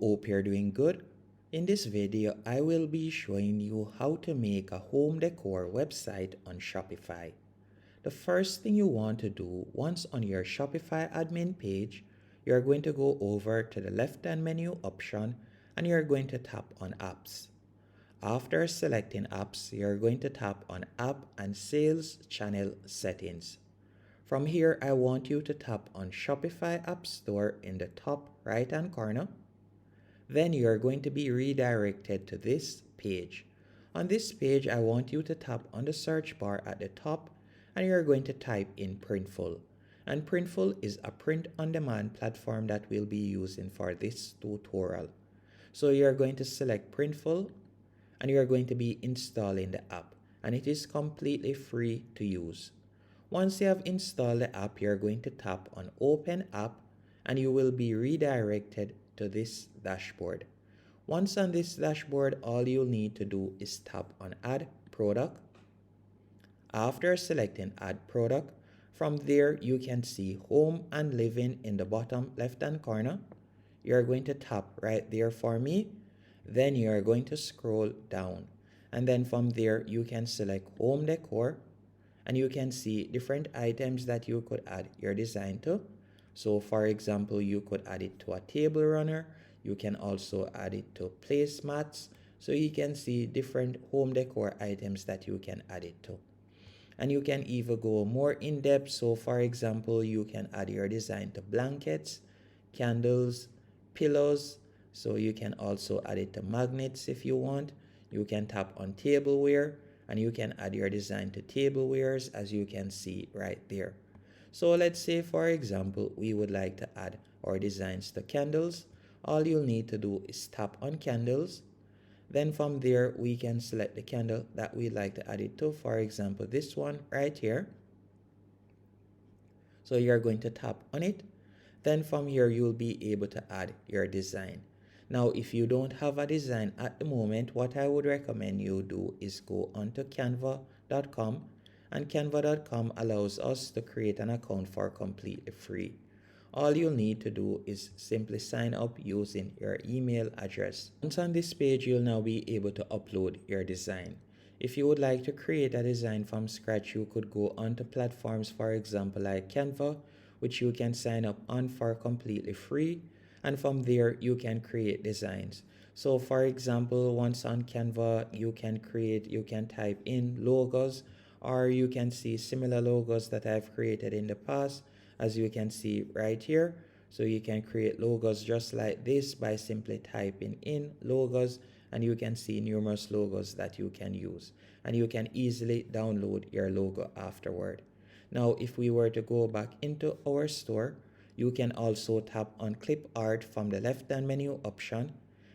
Hope you're doing good. In this video, I will be showing you how to make a home decor website on Shopify. The first thing you want to do once on your Shopify admin page, you're going to go over to the left-hand menu option and you're going to tap on Apps. After selecting Apps, you're going to tap on App and Sales Channel Settings. From here, I want you to tap on Shopify App Store in the top right-hand corner. Then you're going to be redirected to this page. On this page, I want you to tap on the search bar at the top and you're going to type in Printful. And Printful is a print-on-demand platform that we'll be using for this tutorial. So you're going to select Printful and you're going to be installing the app, and it is completely free to use. Once you have installed the app, you're going to tap on Open App and you will be redirected to this dashboard. Once on this dashboard, all you'll need to do is tap on Add Product. After selecting Add Product, from there you can see Home and Living in the bottom left-hand corner. You're going to tap right there for me. Then you're going to scroll down. And then from there, you can select Home Decor. And you can see different items that you could add your design to. So for example, you could add it to a table runner. You can also add it to placemats. So you can see different home decor items that you can add it to. And you can even go more in depth. So for example, you can add your design to blankets, candles, pillows. So you can also add it to magnets if you want. You can tap on tableware and you can add your design to tablewares, as you can see right there. So let's say, for example, we would like to add our designs to candles. All you'll need to do is tap on candles. Then from there, we can select the candle that we'd like to add it to. For example, this one right here. So you're going to tap on it. Then from here, you'll be able to add your design. Now, if you don't have a design at the moment, what I would recommend you do is go onto canva.com, and canva.com allows us to create an account for completely free. All you'll need to do is simply sign up using your email address. Once on this page, you'll now be able to upload your design. If you would like to create a design from scratch, you could go onto platforms, for example, like Canva, which you can sign up on for completely free. And from there, you can create designs. So for example, once on Canva, you can type in logos, or you can see similar logos that I've created in the past, as you can see right here. So you can create logos just like this by simply typing in logos, and you can see numerous logos that you can use. And you can easily download your logo afterward. Now, if we were to go back into our store, you can also tap on Clip Art from the left-hand menu option.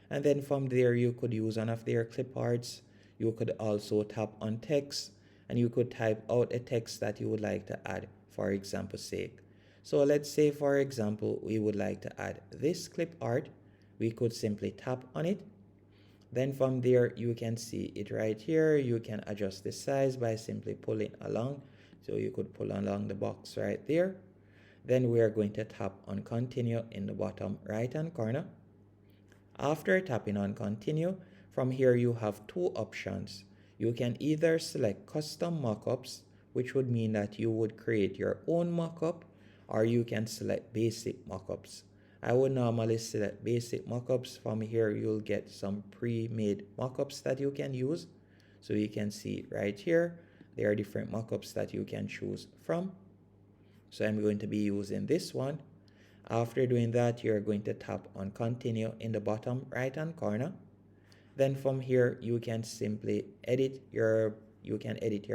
And then from there, you could use one of their clip arts. You could also tap on text, and you could type out a text that you would like to add, for example's sake. So let's say, for example, we would like to add this clip art. We could simply tap on it. Then from there, you can see it right here. You can adjust the size by simply pulling along. So you could pull along the box right there. Then we are going to tap on Continue in the bottom right-hand corner. After tapping on Continue, from here you have two options. You can either select Custom Mockups, which would mean that you would create your own mockup, or you can select Basic Mockups. I would normally select Basic Mockups. From here, you'll get some pre-made mockups that you can use. So you can see right here, there are different mockups that you can choose from. So I'm going to be using this one. After doing that, you're going to tap on Continue in the bottom right-hand corner. Then from here, you can simply edit your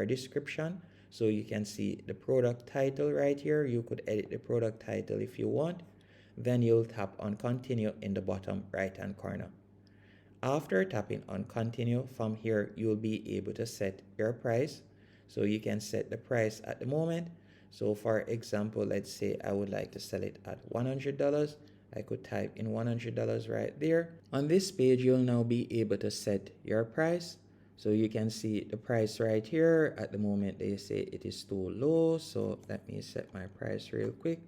description. So you can see the product title right here. You could edit the product title if you want. Then you'll tap on Continue in the bottom right-hand corner. After tapping on Continue, from here, you'll be able to set your price. So you can set the price at the moment. So for example, let's say I would like to sell it at $100. I could type in $100 right there. On this page, you'll now be able to set your price. So you can see the price right here. At the moment, they say it is too low. So let me set my price real quick.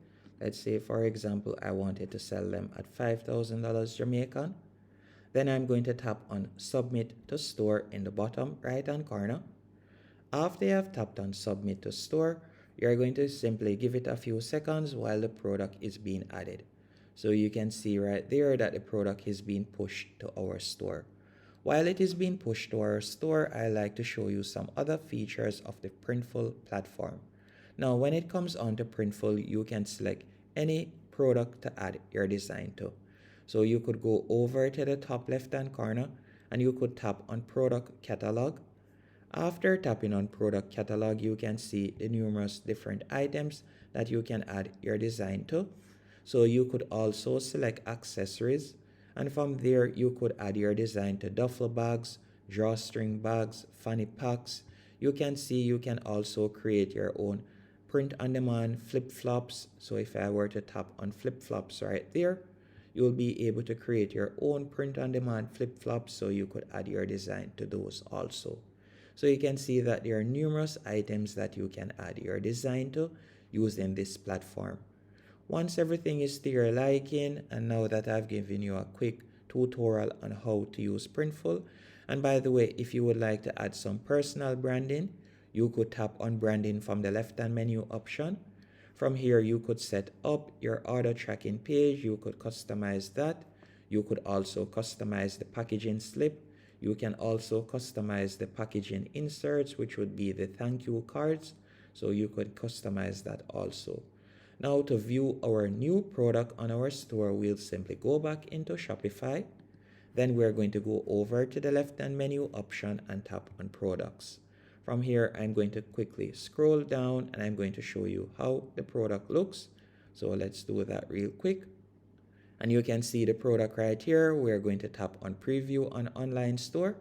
Let's say, for example, I wanted to sell them at $5,000 Jamaican. Then I'm going to tap on Submit to Store in the bottom right hand corner. After you have tapped on Submit to Store, you're going to simply give it a few seconds while the product is being added. So you can see right there that the product is being pushed to our store. While it is being pushed to our store, I like to show you some other features of the Printful platform. Now, when it comes on to Printful, you can select any product to add your design to. So you could go over to the top left hand corner and you could tap on Product Catalog. After tapping on Product Catalog, you can see the numerous different items that you can add your design to. So you could also select accessories, and from there you could add your design to duffel bags, drawstring bags, fanny packs. You can see you can also create your own print on demand flip-flops. So if I were to tap on flip-flops right there, you'll be able to create your own print on demand flip-flops, so you could add your design to those also. So you can see that there are numerous items that you can add your design to using this platform. Once everything is to your liking, and now that I've given you a quick tutorial on how to use Printful, and by the way, if you would like to add some personal branding, you could tap on branding from the left hand menu option. From here, you could set up your order tracking page. You could customize that. You could also customize the packaging slip. You can also customize the packaging inserts, which would be the thank you cards. So you could customize that also. Now to view our new product on our store, we'll simply go back into Shopify. Then we're going to go over to the left-hand menu option and tap on products. From here, I'm going to quickly scroll down and I'm going to show you how the product looks. So let's do that real quick. And you can see the product right here. We're going to tap on preview on online store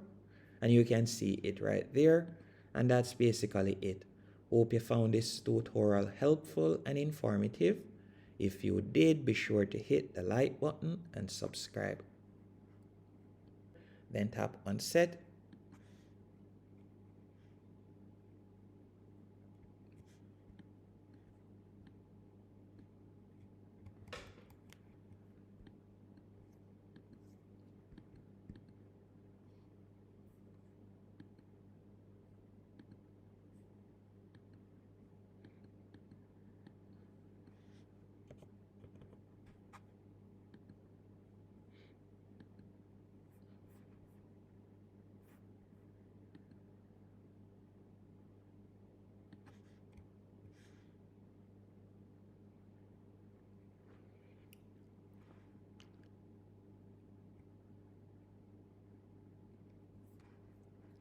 and you can see it right there. And that's basically it. Hope you found this tutorial helpful and informative. If you did, be sure to hit the like button and subscribe. Then tap on set